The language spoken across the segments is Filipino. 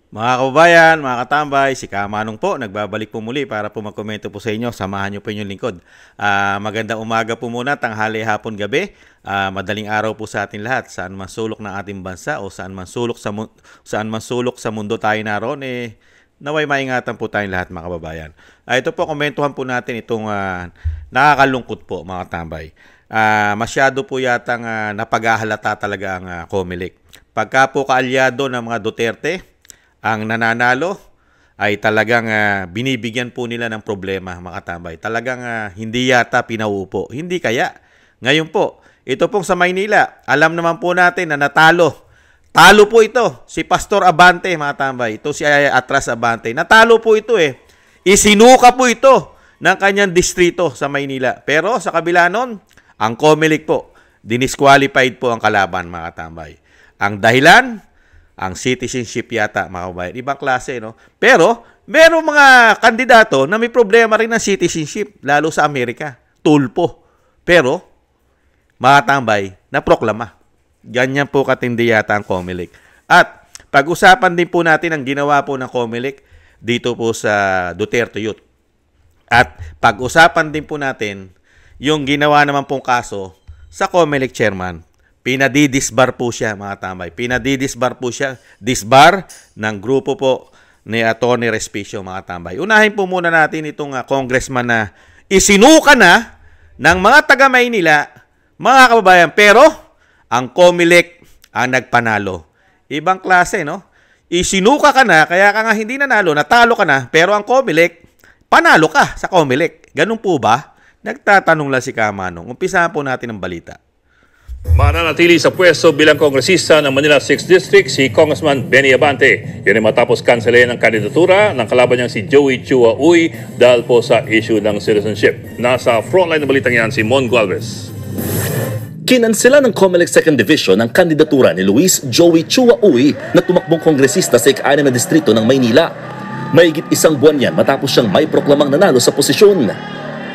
Mga kababayan, mga katambay, si Kamanong po, nagbabalik po muli para po magkomento po sa inyo. Samahan niyo po inyong lingkod. Magandang umaga po muna, tanghali, hapon, gabi. Madaling araw po sa atin lahat. Saan man sulok ng ating bansa o saan man sulok sa mundo tayo naroon, naway maingatan po tayong lahat, mga kababayan. Ito po, komentuhan po natin itong nakakalungkot po, mga katambay. Masyado po yatang napaghahalata talaga ang COMELEC. Pagka po kaalyado ng mga Duterte ang nananalo, ay talagang binibigyan po nila ng problema, mga katambay. Talagang hindi yata pinauupo. Hindi kaya. Ngayon po, ito pong sa Maynila, alam naman po natin na natalo. Talo po ito, si Pastor Abante, mga katambay. Ito si Atras Abante. Natalo po ito Isinuka po ito ng kanyang distrito sa Maynila. Pero sa kabila nun, ang COMELEC po, dinisqualified po ang kalaban, mga katambay. Ang dahilan, ang citizenship yata, mga kababayan. Ibang klase, no? Pero, merong mga kandidato na may problema rin ng citizenship, lalo sa Amerika. Tulpo. Pero, mga tambay, naproklama. Ganyan po katindi yata ang COMELEC. At, pag-usapan din po natin ang ginawa po ng COMELEC dito po sa Duterte Youth. At, pag-usapan din po natin yung ginawa naman pong kaso sa COMELEC chairman. Pinadidisbar po siya, mga tambay. Pinadidisbar po siya. Disbar ng grupo po ni Atty. Respicio, mga tambay. Unahin po muna natin itong congressman na isinuka na ng mga taga-Maynila, mga kababayan. Pero, ang COMELEC ang nagpanalo. Ibang klase, no? Isinuka ka na, kaya ka nga hindi nanalo, natalo ka na, pero ang COMELEC, panalo ka sa COMELEC. Ganun po ba? Nagtatanong lang si Kamanong. Umpisahan po natin ang balita. Mananatili sa pwesto bilang kongresista ng Manila 6th District si Congressman Benny Abante. Yan ay matapos kanselahin ang kandidatura ng kalaban niyang si Joey Chua Uy dahil po sa issue ng citizenship. Nasa frontline na balitang yan si Mon Gualvez. Kinansela ng COMELEC 2nd Division ang kandidatura ni Luis Joey Chua Uy na tumakbong kongresista sa ika-6 na distrito ng Maynila. Mahigit isang buwan yan matapos siyang may proklamang nanalo sa posisyon.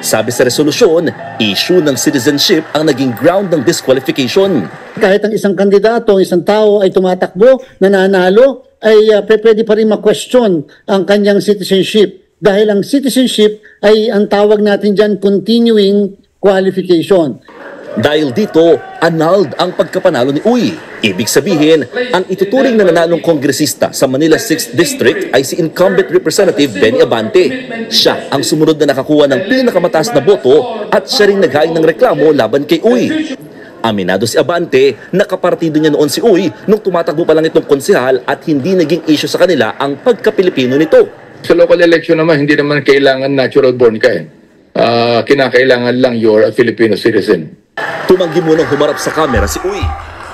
Sabi sa resolusyon, issue ng citizenship ang naging ground ng disqualification. Kahit ang isang kandidato, isang tao ay tumatakbo, nananalo, ay pwede pa rin ma-question ang kanyang citizenship. Dahil ang citizenship ay ang tawag natin dyan continuing qualification. Dahil dito, annulled ang pagkapanalo ni Uy. Ibig sabihin, ang ituturing na nanalong kongresista sa Manila 6th District ay si incumbent Representative Benny Abante. Siya ang sumunod na nakakuha ng pinakamataas na boto at siya rin naghain ng reklamo laban kay Uy. Aminado si Abante, nakapartido niya noon si Uy nung tumatakbo pa lang itong konsehal at hindi naging issue sa kanila ang pagka-Pilipino nito. Sa local election naman, hindi naman kailangan natural born ka kinakailangan lang you're a Filipino citizen. Tumanggi munang humarap sa kamera si Uy.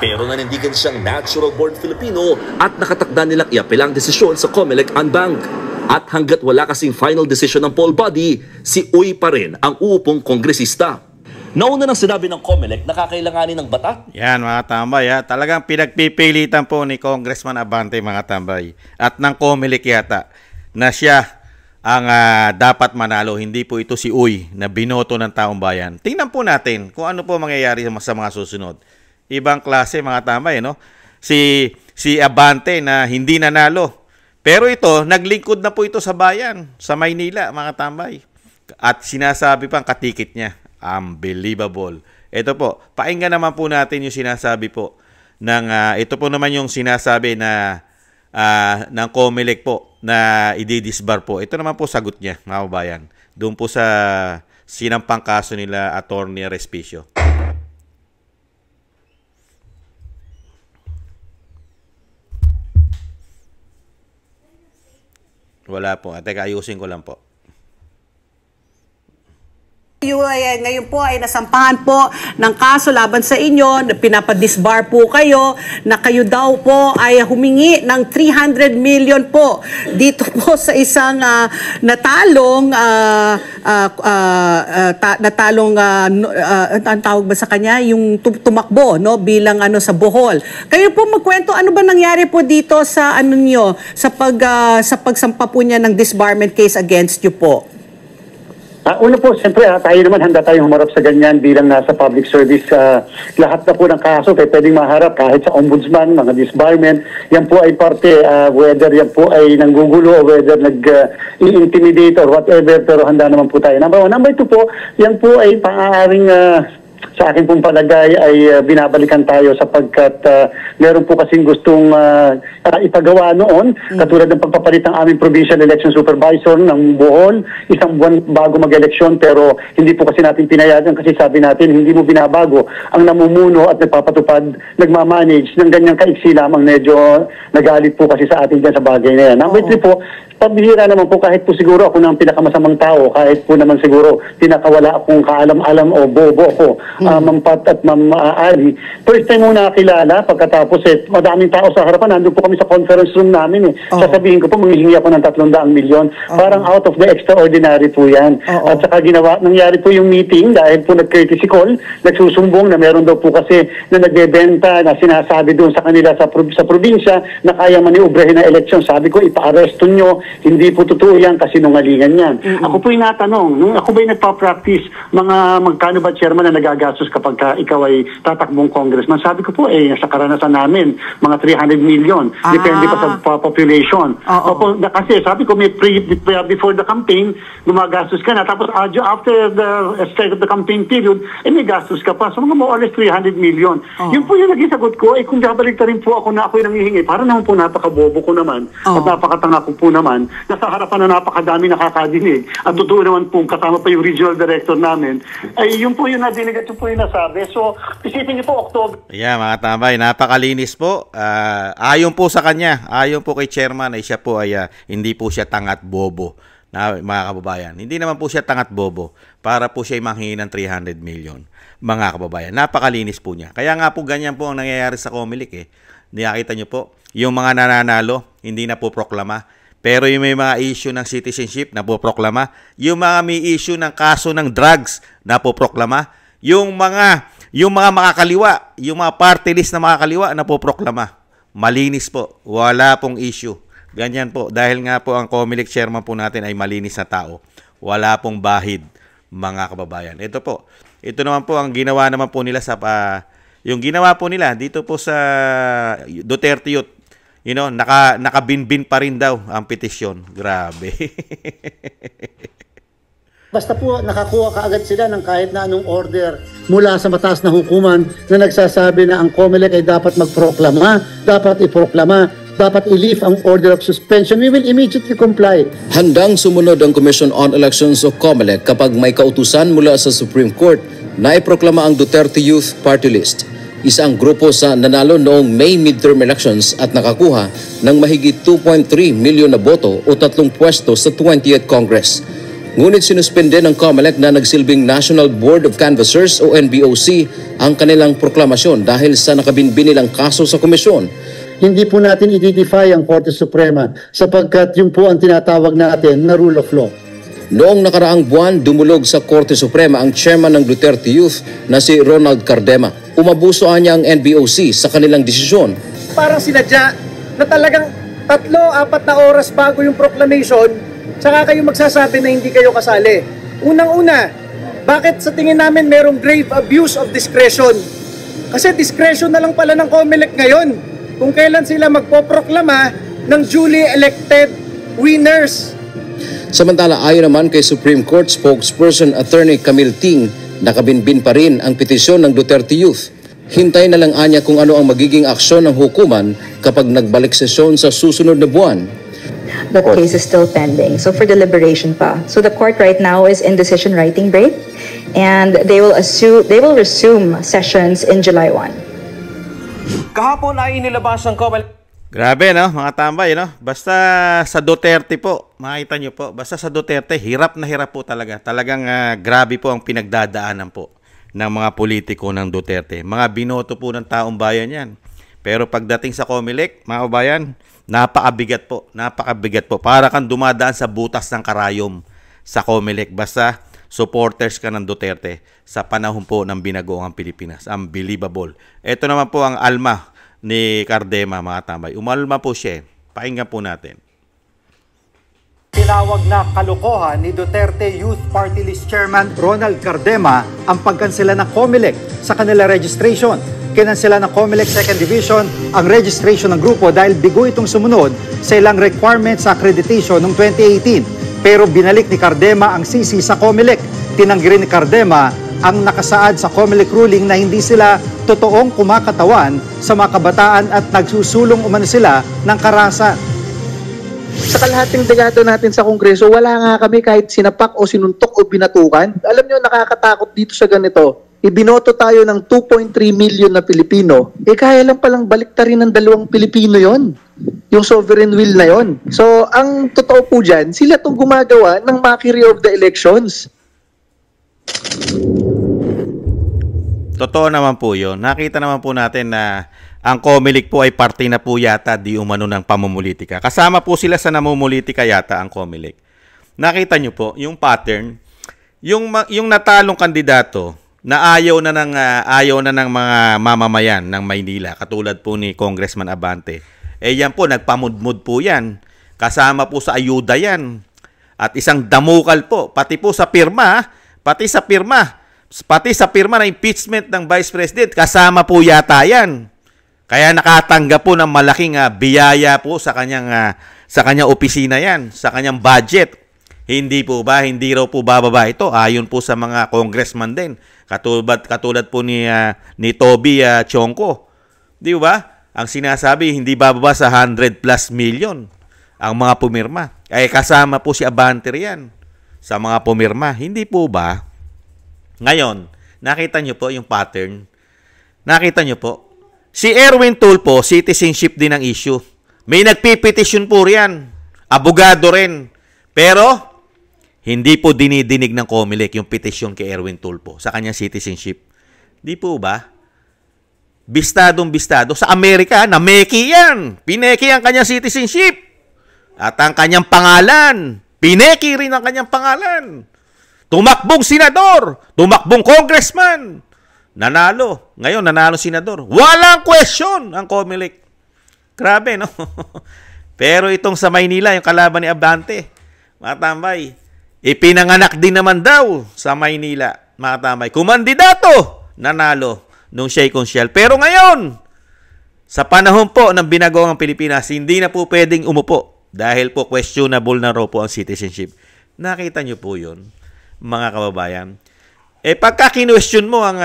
Pero nanindigan siyang natural-born Filipino at nakatakda nilang iapelang desisyon sa COMELEC Unbank. At hanggat wala kasing final decision ng poll body, si Uy pa rin ang uupong kongresista. Nauna nang sinabi ng COMELEC na kakailanganin ng bata. Yan, mga tambay. Talagang pinagpipilitan po ni Congressman Abante, mga tambay. At ng COMELEC yata na siya ang dapat manalo. Hindi po ito si Uy na binoto ng taong bayan. Tingnan po natin kung ano po mangyayari sa mga susunod. Ibang klase, mga tambay, no? Si Abante na hindi nanalo. Pero ito, naglingkod na po ito sa bayan, sa Maynila, mga tambay. At sinasabi pang katikit niya. Unbelievable. Ito po, pakinggan naman po natin yung sinasabi po ng, ito po naman yung sinasabi na ng COMELEC po na ididisbar po. Ito naman po sagot niya, mga kabayan. Doon po sa sinampang kaso nila Atty. Respicio. Wala po. Teka, ayusin ko lang po. Ngayon po ay nasampahan po ng kaso laban sa inyo, pinapadisbar po kayo, na kayo daw po ay humingi ng 300 million po dito po sa isang natalong ang tawag ba sa kanya, yung tumakbo, no, bilang sa Bohol. Kayo po magkwento, ano ba nangyari po dito sa sa pagsampa po niya ng disbarment case against you po? Una po, siyempre tayo naman handa tayong humarap sa ganyan bilang nasa public service. Lahat na po ng kaso pwedeng maharap kahit sa ombudsman, mga disbarment. Yan po ay parte, whether yan po ay nanggugulo o whether nag-intimidate or whatever, pero handa naman po tayo. Number one. Number two po, yan po ay pang-aaring sa akin pong palagay ay binabalikan tayo sapagkat meron po kasing gustong ipagawa noon, katulad ng pagpapalit ng aming provincial election supervisor ng Bohol, isang buwan bago mag-eleksyon, pero hindi po kasi natin pinayagan kasi sabi natin hindi mo binabago ang namumuno at nagpapatupad, nagmamanage ng ganyang kaiksi lamang. Medyo nagalit po kasi sa atin dyan sa bagay na yan. Number three po, pabihira naman po kahit po siguro ako ng pinakamasamang tao, kahit po naman siguro pinakawala akong kaalam-alam o bobo ko, Ma'am Pat at Ma'am Ali. First time mo nakakilala, pagkatapos madaming tao sa harapan, nandun po kami sa conference room namin Sasabihin ko po, manghihingi ako ng 300 milyon. Parang out of the extraordinary po yan. At saka nangyari po yung meeting dahil po nag-courtesy call, nagsusumbong na meron daw po kasi na nagbebenta na sinasabi doon sa kanila sa probinsya na kaya maniubrehin ng eleksyon. Sabi ko, ipa-arresto nyo. Hindi po totoo yan kasi nungalingan yan. Ako po yung natanong, nung ako ba yung nagpa-practice, magkano ba chairman na nagagastos kapag ikaw ay tatakbong congressman? Sabi ko po, sa karanasan namin, mga 300 million. Depende pa sa population. Kasi sabi ko, before the campaign, gumagastos ka na. Tapos after the start of the campaign period, may gastos ka pa. So mga more or less 300 million. Yun po yung naging sagot ko, kung babalik rin po ako na ako'y nangihingi, para naman po napakabobo ko naman at napakatanga ko po naman, nasa harapan na napakadami nakakadinig. At totoo naman po, kasama pa yung regional director namin, ay yun po yung nadinig at yun po yung nasabi. So, isipin niyo po, October. Yeah, mga tambay, napakalinis po. Ayon po sa kanya, ayon po kay chairman, ay siya po ay hindi po siya tangat bobo. Mga kababayan, hindi naman po siya tangat bobo para po siya ay manghingi ng 300 million. Mga kababayan, napakalinis po niya. Kaya nga po ganyan po ang nangyayari sa Comelec Nakita niyo po, yung mga nananalo, hindi na po proklama. Pero yung may mga issue ng citizenship na po proklama, yung mga may issue ng kaso ng drugs na po proklama, yung mga makakaliwa, yung mga party list na makakaliwa na po proklama. Malinis po, wala pong issue. Ganyan po, dahil nga po ang Comelec chairman po natin ay malinis na tao. Wala pong bahid, mga kababayan. Ito po, ito naman po ang ginawa naman po nila sa yung ginawa po nila dito po sa Duterte Youth. Nakabinbin pa rin daw ang petisyon. Grabe. Basta po nakakuha kaagad sila ng kahit na anong order mula sa mataas na hukuman na nagsasabi na ang Comelec ay dapat magproklama, dapat iproklama, dapat i-lift ang order of suspension. We will immediately comply. Handang sumunod ang Commission on Elections o COMELEC kapag may kautusan mula sa Supreme Court na iproklama ang Duterte Youth Party List. Isang grupo sa nanalo noong May midterm elections at nakakuha ng mahigit 2.3 milyon na boto o 3 pwesto sa 20th Congress. Ngunit sinuspende ng COMELEC na nagsilbing National Board of Canvassers o NBOC ang kanilang proklamasyon dahil sa nakabinbin nilang kaso sa komisyon. Hindi po natin i-defy ang Korte Suprema sapagkat yun po ang tinatawag natin na rule of law. Noong nakaraang buwan, dumulog sa Korte Suprema ang chairman ng Duterte Youth na si Ronald Cardema. Umabusoan niya ang NBOC sa kanilang desisyon. Parang sinadya na talagang 3-4 na oras bago yung proclamation, saka kayo magsasabi na hindi kayo kasali. Unang-una, bakit sa tingin namin merong grave abuse of discretion? Kasi discretion na lang pala ng COMELEC ngayon kung kailan sila magpoproklama ng duly elected winners. Samantala, ayon naman kay Supreme Court spokesperson Attorney Camille Ting, nakabinbin pa rin ang petisyon ng Duterte Youth. Hintay na lang anya kung ano ang magiging aksyon ng hukuman kapag nagbalik sesyon sa susunod na buwan. That case is still pending, so for deliberation pa. So the court right now is in decision writing break, and they will resume sessions in July 1. Kahapon ay inilabas ng COMELEC. Grabe, no, mga tambay, no? Basta sa Duterte po, makita nyo po, basta sa Duterte, hirap na hirap po talaga. Talagang grabe po ang pinagdadaanan po ng mga politiko ng Duterte. Mga binoto po ng taong bayan yan. Pero pagdating sa COMELEC, mga kabayan, napakabigat po. Para kang dumadaan sa butas ng karayom sa COMELEC. Basta supporters ka ng Duterte sa panahon po ng binagoong Pilipinas. Unbelievable. Ito naman po ang alma ni Cardema, mga tambay. Umalma po siya. Pakinggan po natin. tinawag na kalokohan ni Duterte Youth Party List Chairman Ronald Cardema ang pagkansela ng COMELEC sa kanila registration. Kinansela ng COMELEC 2nd Division ang registration ng grupo dahil bigo itong sumunod sa ilang requirements sa accreditation noong 2018. Pero binalik ni Cardema ang sisi sa COMELEC. Tinanggi rin ni Cardema ang nakasaad sa COMELEC ruling na hindi sila totoong kumakatawan sa mga kabataan at nagsusulong umano sila ng karahasan. Sa kalahating dekada natin sa Kongreso, wala nga kami kahit sinapak o sinuntok o binatukan. Alam nyo, nakakatakot dito sa ganito. Ibinoto tayo ng 2.3 million na Pilipino. Kaya lang palang baliktarin ng 2 Pilipino yon, yung sovereign will na yon. So, ang totoo po dyan, sila itong gumagawa ng mockery of the elections. Totoo naman po yun. Nakita naman po natin na ang COMELEC po ay parte na po yata di umano ng pamumulitika. Kasama po sila sa namumulitika yata ang COMELEC. Nakita nyo po yung pattern, yung natalong kandidato na ayaw na ng mga mamamayan ng Maynila, katulad po ni Congressman Abante. Yan po, nagpamudmud po yan. Kasama po sa ayuda yan. At isang damukal po, pati sa pirma na impeachment ng Vice President, kasama po yata yan. Kaya nakatanggap po ng malaking biyaya po sa kanyang opisina yan, sa kanyang budget. Hindi raw po bababa ito ayon po sa mga congressman din. Katulad po ni Toby Chonco. Di ba? Ang sinasabi hindi bababa sa 100+ million ang mga pumirma. Ay kasama po si Abante riyan sa mga pumirma. Hindi po ba? Ngayon, nakita nyo po yung pattern. Nakita nyo po. Si Erwin Tulfo, citizenship din ang issue. May nagpipetisyon po riyan. Abogado rin. Pero, hindi po dinidinig ng COMELEC yung petisyon kay Erwin Tulfo sa kanyang citizenship. Di po ba? Bistadong-bistado. Sa Amerika, nameki yan. Pineki ang kanyang citizenship. At ang kanyang pangalan. Pineki rin ang kanyang pangalan. Tumakbong senador. Tumakbong congressman. Nanalo. Ngayon, nanalo senador. Walang question ang COMELEC. Grabe, no? Pero itong sa Maynila, yung kalaban ni Abante, mga tambay, ipinanganak din naman daw sa Maynila, mga tambay. Kumandidato, nanalo nung siya'y konsyal. Pero ngayon, sa panahon po ng binagawang Pilipinas, hindi na po pwedeng umupo dahil po questionable na raw po ang citizenship. Nakita nyo po yun, mga kababayan. Pagka kinwestiyon mo ang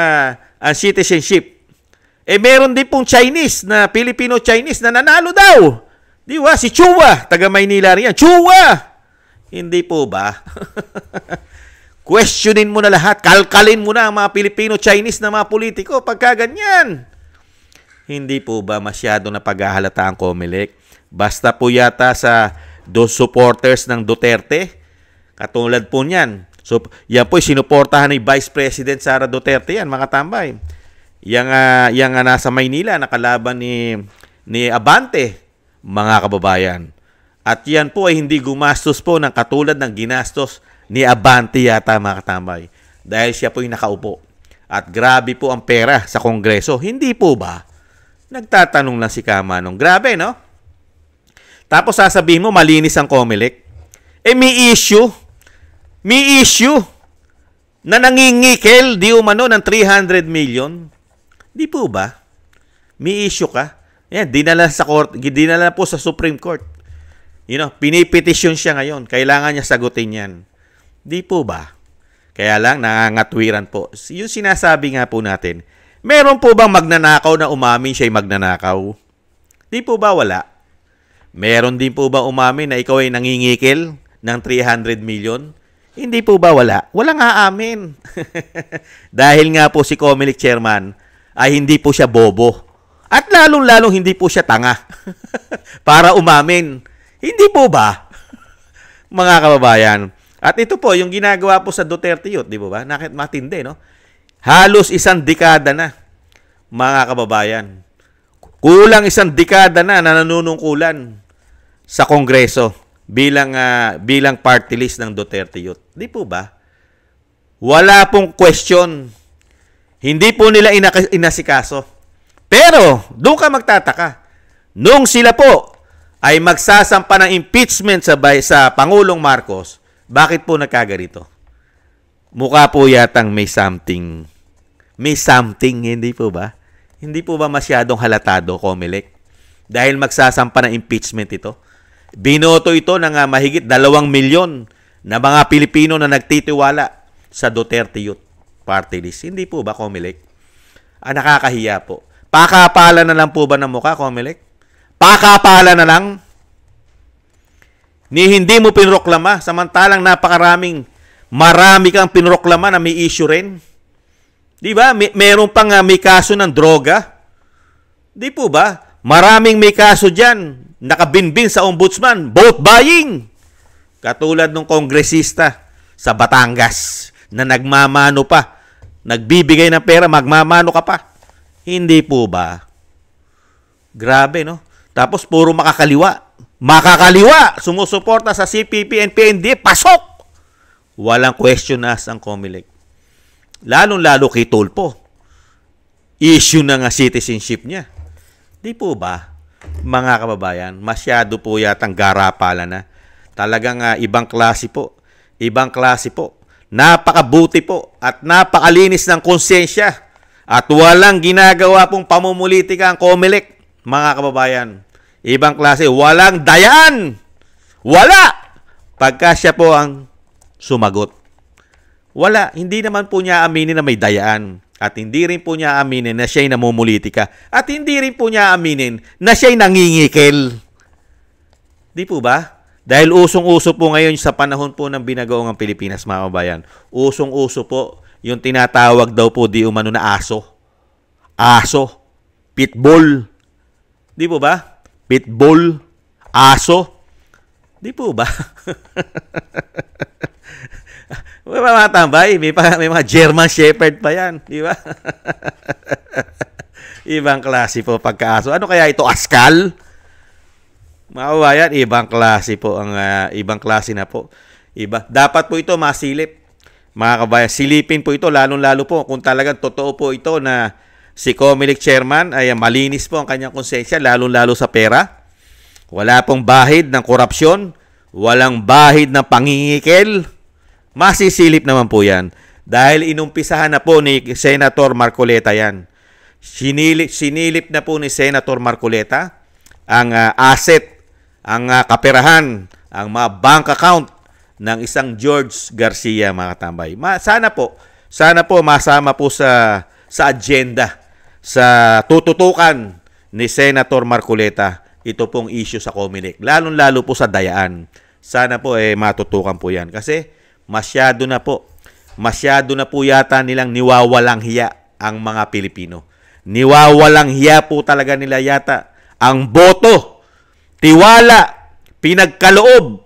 citizenship, meron din pong Chinese na Filipino-Chinese na nanalo daw. Di ba? Si Chua, taga Maynila riyan. Chua! Hindi po ba? Questionin mo na lahat. Kalkalin mo na ang mga Filipino-Chinese na mga politiko pagka ganyan. Hindi po ba masyado na paghahalata ang COMELEC? Basta po yata sa supporters ng Duterte. Katulad po niyan. So, yan po sinuportahan ni Vice President Sara Duterte yan, mga tambay. Yang nasa Maynila, nakalaban ni Abante, mga kababayan. At yan po ay hindi gumastos po ng katulad ng ginastos ni Abante yata, mga katambay. Dahil siya po yung nakaupo. At grabe po ang pera sa Kongreso. Hindi po ba? Nagtatanong lang si Kamanong. Grabe, no? Tapos sasabihin mo, malinis ang COMELEC. May issue na nangingikel di umano ng 300 million. Di po ba? May issue ka. Yan, dinala po sa Supreme Court. Pinipetisyon siya ngayon. Kailangan niya sagutin yan. Di po ba? Kaya lang, nangangatwiran po. Yung sinasabi nga po natin, meron po bang magnanakaw na umamin siya'y magnanakaw? Di po ba wala? Meron din po ba umamin na ikaw ay nangingikil ng 300 million? Hindi po ba wala? Walang aamin. Dahil nga po si COMELEC chairman ay hindi po siya bobo. At lalong-lalong hindi po siya tanga para umamin. Hindi po ba? Mga kababayan. At ito po, yung ginagawa po sa Duterte Youth, di ba? Matindi, no? Halos 1 dekada na, mga kababayan. Kulang 1 dekada na nanunungkulan sa Kongreso bilang party list ng Duterte Youth. Di po ba? Wala pong question. Hindi po nila inasikaso. Pero, doon ka magtataka. Nung sila po ay magsasampa ng impeachment sa Pangulong Marcos, bakit po nagkaganito? Mukha po yatang may something. May something, hindi po ba? Hindi po ba masyadong halatado, Comelec? Dahil magsasampa ng impeachment ito. Binoto ito ng mahigit 2 milyon na mga Pilipino na nagtitiwala sa Duterte Youth Party List. Hindi po ba, Comelec? Nakakahiya po. Pakapala na lang po ba ng mukha, Comelec? Pakapala na lang. Hindi mo pinroklama, samantalang marami kang pinroklama na may issue rin. Di ba? Meron pang may kaso ng droga. Di po ba? Maraming may kaso dyan, nakabinbin sa ombudsman, vote buying. Katulad ng kongresista sa Batangas na nagmamano pa, nagbibigay ng pera, magmamano ka pa. Hindi po ba? Grabe, no? Tapos puro makakaliwa. Makakaliwa! Sumusuporta sa CPP and PND. Pasok! Walang question asked ang Comelec. Lalong-lalo kay Tulfo. Issue na nga citizenship niya. Di po ba? Mga kababayan, masyado po yatang garapala na. Talagang ibang klase po. Ibang klase po. Napakabuti po at napakalinis ng konsensya. At walang ginagawa pong pamumulitika ang Comelec. Mga kababayan, ibang klase, walang dayaan. Wala! Pagka siya po ang sumagot. Wala. Hindi naman po niya aminin na may dayaan. At hindi rin po niya aminin na siya'y namumulitika. At hindi rin po niya aminin na siya'y nangingikil. Di po ba? Dahil usong-uso po ngayon sa panahon po ng binagaong Pilipinas, mga kababayan. Usong-uso po yung tinatawag daw po di umano na aso. Aso. Pitbull. Di po ba? Pitbull. Aso. Di po ba? May mga tambay. May mga German Shepherd pa yan. Di ba? Ibang klase po pagkaaso. Ano kaya ito? Askal? Mga kababayan, ibang klase po. Ibang klase na po. Dapat po ito masilip. Mga kabayan, silipin po ito. Lalong-lalo po kung talagang totoo po ito na si Comelec Chairman ay malinis po ang kanyang konsensya, lalong-lalo sa pera. Wala pong bahid ng korupsyon. Walang bahid ng pangingikil. Masisilip naman po yan. Dahil inumpisahan na po ni Senator Marcoleta yan. Sinilip na po ni Senator Marcoleta ang asset, ang kaperahan, ang mga bank account ng isang George Garcia, mga katambay. Sana po masama po sa agenda, sa tututukan ni Senator Marcoleta ito pong issue sa Comelec. Lalong-lalo po sa dayaan. Sana po matutukan po yan. Kasi masyado na po yata nilang niwawalang hiya ang mga Pilipino. Niwawalang hiya po talaga nila yata ang boto, tiwala, pinagkaloob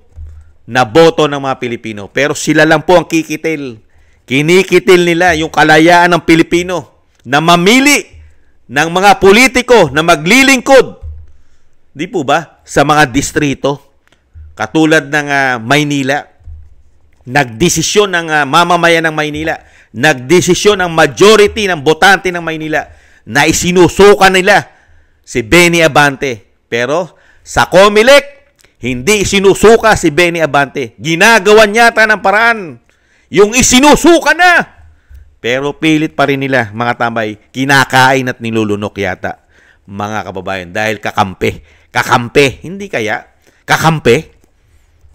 na boto ng mga Pilipino. Pero sila lang po ang kikitil. Kinikitil nila yung kalayaan ng Pilipino na mamili ng mga politiko na maglilingkod, di po ba, sa mga distrito. Katulad ng Maynila. Nagdesisyon ng mamamayan ng Maynila. Nagdesisyon ang majority ng botante ng Maynila na isinusuka nila si Benny Abante. Pero sa Comelec, hindi isinusuka si Benny Abante. Ginagawan yata ng paraan. Yung isinusuka na. Pero pilit pa rin nila, mga tambay, kinakain at nilulunok yata, mga kababayan. Dahil kakampi. Kakampi. Hindi kaya? Kakampi.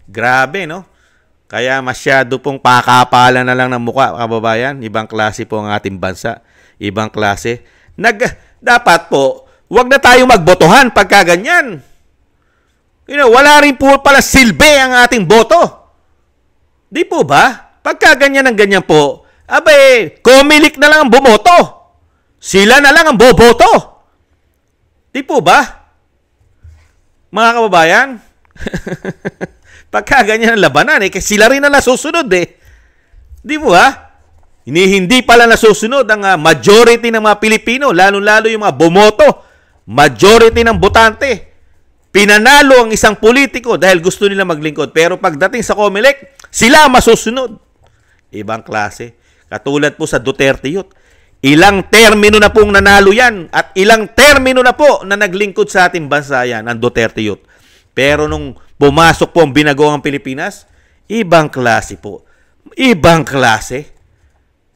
Grabe, no? Kaya masyado pong pakapala na lang ng mukha, kababayan. Ibang klase po ang ating bansa. Ibang klase. Dapat po, wag na tayong magbotohan pagka ganyan. Wala rin po pala silbi ang ating boto. Di po ba? Pagka ganyan ang ganyan po, Comelec na lang ang bumoto. Sila na lang ang boboto. Di po ba? Mga kababayan, pagka ganyan ang labanan, kasi sila rin na nasusunod Di po ba? Hindi pala nasusunod ang majority ng mga Pilipino, lalo-lalo yung mga bumoto, majority ng botante. Pinanalo ang isang politiko dahil gusto nila maglingkod. Pero pagdating sa Comelec, sila masusunod. Ibang klase. Katulad po sa Duterte Youth. Ilang termino na pong nanalo yan at ilang termino na po na naglingkod sa ating bansa yan, ang Duterte Youth. Pero nung pumasok po ang Binagoong Pilipinas, ibang klase po. Ibang klase.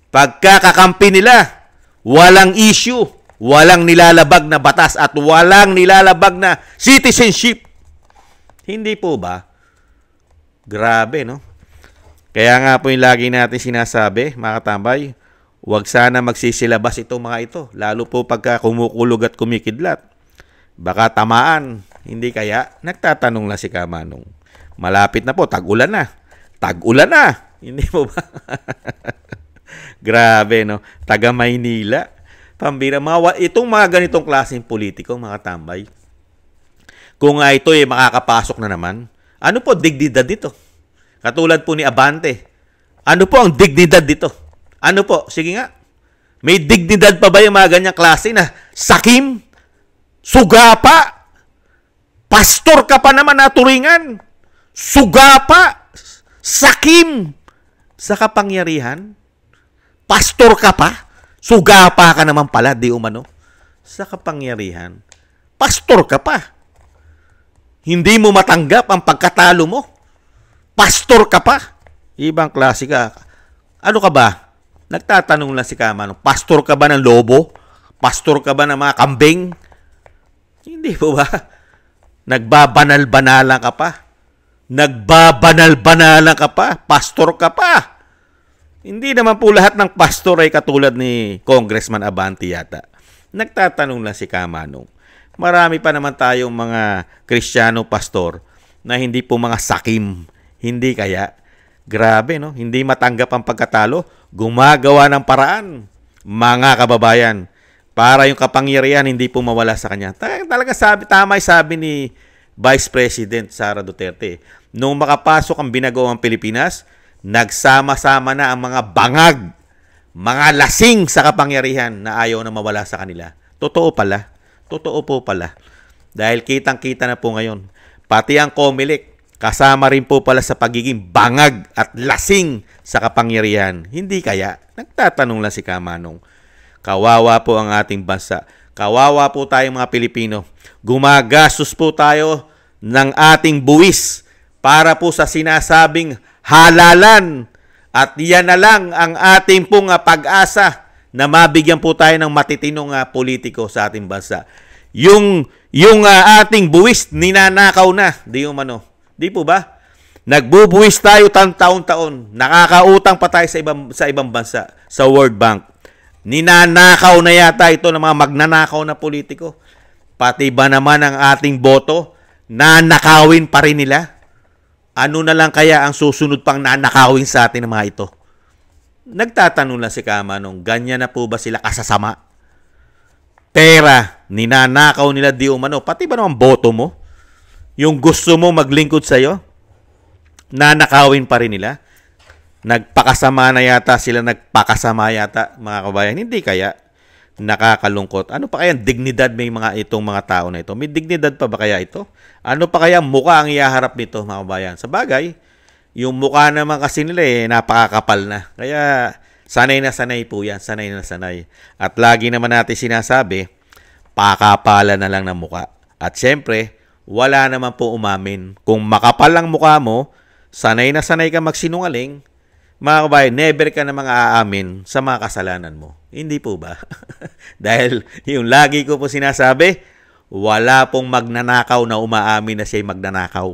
Pagkakakampi nila, walang issue, walang nilalabag na batas at walang nilalabag na citizenship. Hindi po ba? Grabe, no? Kaya nga po yung lagi natin sinasabi, mga katambay, huwag sana magsisilabas itong mga ito, lalo po pagka kumukulog at kumikidlat. Baka tamaan, hindi kaya? Nagtatanong lang si Kamanong. Malapit na po, tag-ulan na. Tag-ulan na! Hindi po ba? Grabe, no? Taga Maynila. Pambira, itong mga ganitong klaseng politiko, mga tambay, kung ito makakapasok na naman, ano po dignidad dito? Katulad po ni Abante. Ano po ang dignidad dito? Ano po? Sige nga. May dignidad pa ba yung mga ganyang klase na sakim? Sugapa? Pastor ka pa naman na turingan? Sugapa? Sakim? Sa kapangyarihan? Pastor ka pa? Sugapa ka naman pala, di umano? Sa kapangyarihan? Pastor ka pa? Hindi mo matanggap ang pagkatalo mo? Pastor ka pa? Ibang klase ka. Ano ka ba? Nagtatanong lang si Kamanong, pastor ka ba ng lobo? Pastor ka ba ng mga kambing? Hindi po ba? Nagbabanal-banalan ka pa? Nagbabanal-banalan ka pa? Pastor ka pa? Hindi naman po lahat ng pastor ay katulad ni Congressman Abante yata. Nagtatanong lang si Kamanong. Marami pa naman tayong mga Kristiyano pastor na hindi po mga sakim. Hindi kaya? Grabe, no? Hindi matanggap ang pagkatalo. Gumagawa ng paraan, mga kababayan, para yung kapangyarihan hindi po mawala sa kanya. Talaga tama yung sabi ni Vice President Sara Duterte. Nung makapasok ang Binagoong Pilipinas, nagsama-sama na ang mga bangag, mga lasing sa kapangyarihan na ayaw na mawala sa kanila. Totoo pala. Totoo po pala. Dahil kitang-kita na po ngayon. Pati ang COMELEC, kasama rin po pala sa pagiging bangag at lasing sa kapangyarihan. Hindi kaya? Nagtatanong lang si Kamanong. Kawawa po ang ating bansa. Kawawa po tayong mga Pilipino. Gumagastos po tayo ng ating buwis para po sa sinasabing halalan. At yan na lang ang ating pong pag-asa na mabigyan po tayo ng matitinong politiko sa ating bansa. Yung ating buwis, ninanakaw na. Di umano. Di po ba? Nagbubuwis tayo taon-taon. Nakakautang pa tayo sa ibang bansa, sa World Bank. Ninanakaw na yata ito ng mga magnanakaw na politiko. Pati ba naman ang ating boto, nanakawin pa rin nila? Ano na lang kaya ang susunod pang nanakawin sa atin ng mga ito? Nagtatanong lang si Kamanong, ganyan na po ba sila kasasama? Pera, ninanakaw nila di umano. Pati ba naman boto mo? Yung gusto mo maglingkod sa'yo, nanakawin pa rin nila. Nagpakasama na yata sila, nagpakasama yata, mga kabayan. Hindi kaya? Nakakalungkot. Ano pa kaya dignidad may itong mga tao na ito? May dignidad pa ba kaya ito? Ano pa kaya mukha ang ihaharap nito, mga kabayan? Sa bagay, yung mukha naman kasi nila napakakapal na. Kaya sanay na sanay po yan. Sanay na sanay. At lagi naman natin sinasabi, pakapala na lang ng mukha. At syempre, wala naman po umamin. Kung makapal ang mukha mo, sanay na sanay ka magsinungaling, mga kabayan, never ka na mga aamin sa mga kasalanan mo. Hindi po ba? Dahil yung lagi ko po sinasabi, wala pong magnanakaw na umaamin na siya'y magnanakaw.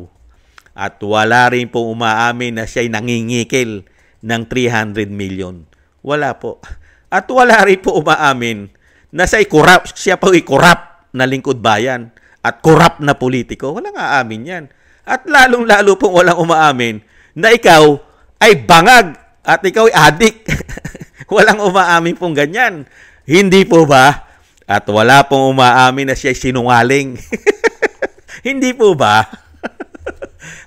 At wala rin pong umaamin na siya'y nangingikil ng 300 million. Wala po. At wala rin po umaamin na siya po ay korap na lingkod bayan at korap na politiko. Walang aamin yan. At lalong-lalo pong walang umaamin na ikaw ay bangag at ikaw ay adik. Walang umaamin pong ganyan. Hindi po ba? At wala pong umaamin na siya ay sinungaling. Hindi po ba?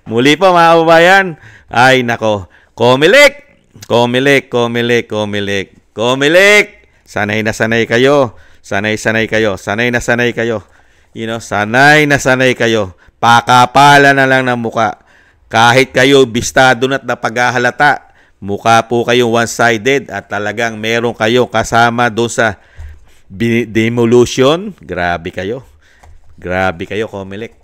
Muli po mga kababayan. Ay nako. COMELEC. Sanay na sanay kayo. Sanay na sanay kayo. Sanay na sanay kayo. Pakapala na lang ng muka. Kahit kayo bistado na't napaghahalata, mukha po kayong one-sided at talagang meron kayo kasama doon sa demolition. Grabe kayo, COMELEC.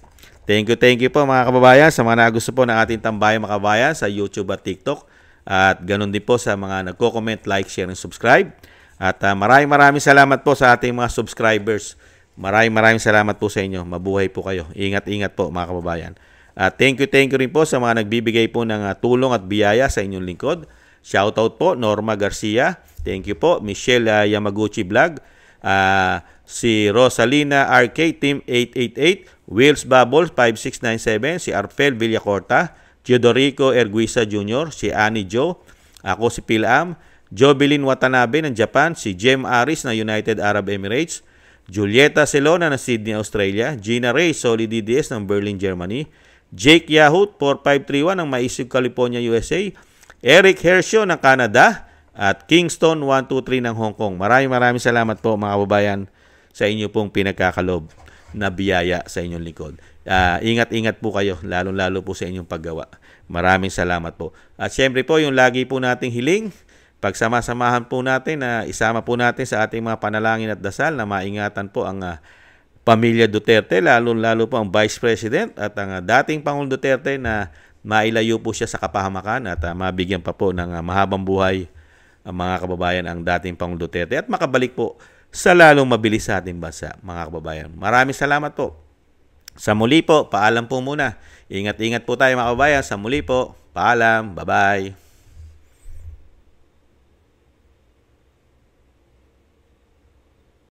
Thank you po mga kababayan sa mga nagusto po ng ating Tambayang Mga Kababayan sa YouTube at TikTok. At ganun din po sa mga nagko-comment, like, share, and subscribe. At maraming salamat po sa ating mga subscribers. Maraming salamat po sa inyo. Mabuhay po kayo. Ingat po mga kababayan. At thank you rin po sa mga nagbibigay po ng tulong at biyaya sa inyong lingkod. Shoutout po Norma Garcia. Thank you po Michelle Yamaguchi Vlog. Si Rosalina RK Team 888, Wills Bubbles 5697, si Arfel Villacorta, Teodorico Erguisa Jr., si Annie Joe, ako si Pilam, Jovelyn Watanabe ng Japan, si Jem Aris ng United Arab Emirates, Julieta Celona ng Sydney, Australia, Gina Ray Soli DDS ng Berlin, Germany, Jake Yahoo 4531 ng Maisig, California, USA, Eric Hershio ng Canada, at Kingston 123 ng Hong Kong. Maraming salamat po mga kababayan sa inyo pong pinagkakalob na biyaya sa inyong likod. Ingat po kayo, lalo po sa inyong paggawa. Maraming salamat po. At syempre po, yung lagi po nating hiling, pagsama-samahan po natin na isama po natin sa ating mga panalangin at dasal na maingatan po ang pamilya Duterte, lalo po ang Vice President at ang dating Pangulong Duterte na mailayo po siya sa kapahamakan at mabigyan pa po ng mahabang buhay ang mga kababayan ang dating Pangulong Duterte at makabalik po sa lalong mabilis sa ating bansa, mga kababayan. Maraming salamat po. Sa muli po, paalam po muna. Ingat po tayo mga kababayan. Sa muli po, paalam. Bye-bye.